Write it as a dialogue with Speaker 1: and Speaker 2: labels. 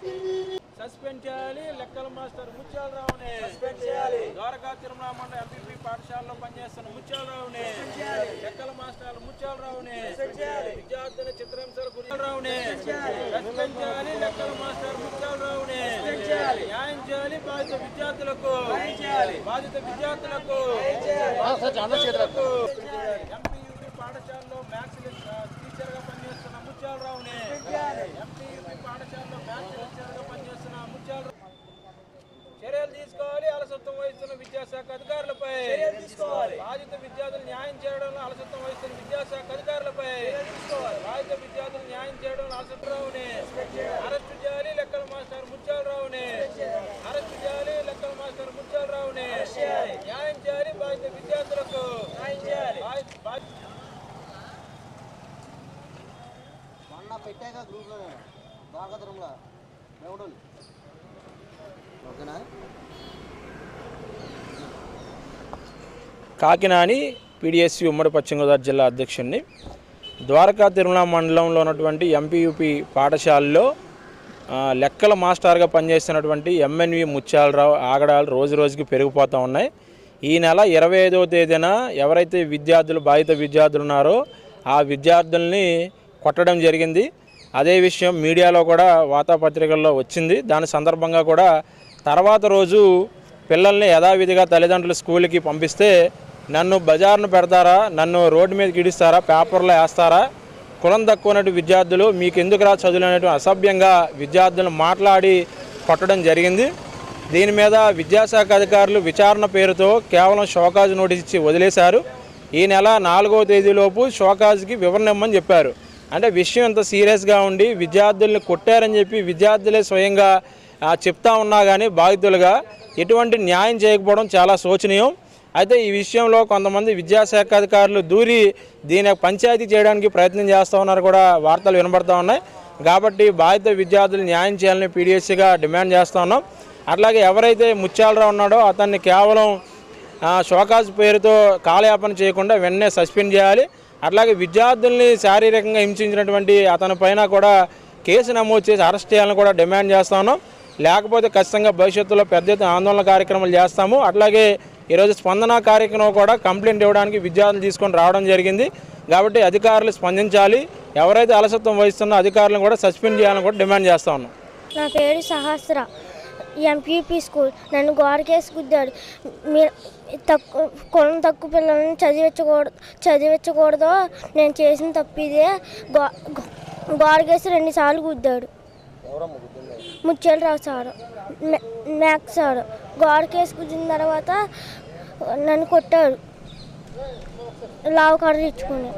Speaker 1: Suspend చేయాలి లెక్కల master ముత్యాలరావుని. Suspend చేయాలి. ద్వారకా తిరుమల మండల ఎంపీపీ పాఠశాలలో పనిచేస్తున్న ముత్యాలరావుని. లెక్కల మాస్టర్ ముత్యాలరావుని. విద్యార్థుల చిత్రహింసల గురిరావుని. సస్పెండ్ చేయాలి లెక్కల మాస్టర్ ముత్యాలరావుని. న్యాయం చేయాలి బాధిత విద్యార్థులకు. బాధిత విద్యార్థులకు ఎంపీయూపీ పాఠశాలలో మ్యాథ్స్ టీచర్ గా పనిచేస్తున్న ముత్యాలరావుని. ఎంపీయూపీ పాఠశాలలో మ్యాథ్స్ టీచర్ గా పనిచేస్తున్న ముత్యాలరావు చర్యలు తీసుకోవాలి. అలసత్వం వహిస్తున్న విద్యాశాఖ అధికారులపై బాధిత విద్యార్థులు న్యాయం చేయడంలో అలసత్వం వహిస్తున్న విద్యాశాఖ అధికారులపై బాధిత విద్యార్థులు న్యాయం చేయడంలో అలసత్రావుని అరెస్టు చేయాలి. లెక్కల మాస్టర్ ముత్యాలరావుని అరెస్టు చేయాలి. లెక్కల మాస్టర్ ముత్యాలరావుని న్యాయం చేయాలి. బాధిత విద్యార్థులకు న్యాయం చేయాలి.
Speaker 2: మొన్న పెట్టాక గ్రూప్లో ద్వారకాపురంలో మేవడోలు ఓకేనా.
Speaker 1: కాకినాని పీడిఎస్సి ఉమ్మడి పశ్చిమ గోదావరి జిల్లా అధ్యక్షుడిని. ద్వారకా తిరుమల మండలంలో ఉన్నటువంటి ఎంపీయూపీ పాఠశాలలో లెక్కల మాస్టర్గా పనిచేస్తున్నటువంటి ఎంఎన్వి ముత్యాలరావు ఆగడాలు రోజు రోజుకి పెరిగిపోతూ ఉన్నాయి. ఈ నెల 25వ తేదీన ఎవరైతే విద్యార్థులు బాధిత విద్యార్థులు ఉన్నారో ఆ విద్యార్థుల్ని కొట్టడం జరిగింది. అదే విషయం మీడియాలో కూడా వార్తాపత్రికల్లో వచ్చింది. దాని సందర్భంగా కూడా తర్వాత రోజు పిల్లల్ని యథావిధిగా తల్లిదండ్రులు స్కూల్కి పంపిస్తే నన్ను బజార్ను పెడతారా, నన్ను రోడ్డు మీదకి ఇడిస్తారా, పేపర్లో వేస్తారా, కులం తక్కువనటువంటి విద్యార్థులు మీకు ఎందుకు రా చదువులు అనేటువంటి అసభ్యంగా విద్యార్థులను మాట్లాడి కొట్టడం జరిగింది. దీని మీద విద్యాశాఖ అధికారులు విచారణ పేరుతో కేవలం షోకాజ్ నోటీస్ ఇచ్చి వదిలేశారు. ఈ నెల 4వ తేదీలోపు షోకాజ్కి వివరణ ఇమ్మని చెప్పారు. అంటే విషయం ఎంత సీరియస్గా ఉండి విద్యార్థుల్ని కొట్టారని చెప్పి విద్యార్థులే స్వయంగా చెప్తా ఉన్నా కానీ బాధితులుగా ఎటువంటి న్యాయం చేయకపోవడం చాలా శోచనీయం. అయితే ఈ విషయంలో కొంతమంది విద్యాశాఖ అధికారులు దూరి దీని పంచాయతీ చేయడానికి ప్రయత్నం చేస్తూ ఉన్నారు కూడా వార్తలు వినబడుతూ ఉన్నాయి. కాబట్టి బాధిత విద్యార్థులు న్యాయం చేయాలని పీడిఎస్సీగా డిమాండ్ చేస్తూ ఉన్నాం. అట్లాగే ఎవరైతే ముత్యాలరావు ఉన్నాడో అతన్ని కేవలం షోకాజ్ పేరుతో కాలయాపన చేయకుండా వెంటనే సస్పెండ్ చేయాలి. అట్లాగే విద్యార్థుల్ని శారీరకంగా హింసించినటువంటి అతని పైన కూడా కేసు నమోదు చేసి అరెస్ట్ చేయాలని కూడా డిమాండ్ చేస్తా ఉన్నాం. లేకపోతే ఖచ్చితంగా భవిష్యత్తులో పెద్ద ఎత్తున ఆందోళన కార్యక్రమాలు చేస్తాము. అట్లాగే ఈరోజు స్పందన కార్యక్రమం కూడా కంప్లైంట్ ఇవ్వడానికి విద్యార్థులు తీసుకొని రావడం జరిగింది. కాబట్టి అధికారులు స్పందించాలి. ఎవరైతే అలసత్వం వహిస్తున్న అధికారులను కూడా సస్పెండ్ చేయాలని కూడా డిమాండ్ చేస్తా ఉన్నాం.
Speaker 3: నా పేరు సహస్ర, ఎంపీపీ స్కూల్. నన్ను గోడకేసి గుద్దాడు. కులం తక్కువ పిల్లల్ని చదివించకూడదు, నేను చేసిన తప్పు ఇదే. గోడకేసి 2 సార్లు గుద్దాడు. Mutyalarao sir, maths sir. గోడకేసి గుద్దిన తర్వాత నన్ను కొట్టాడు లావు కర్ర ఇచ్చుకుని.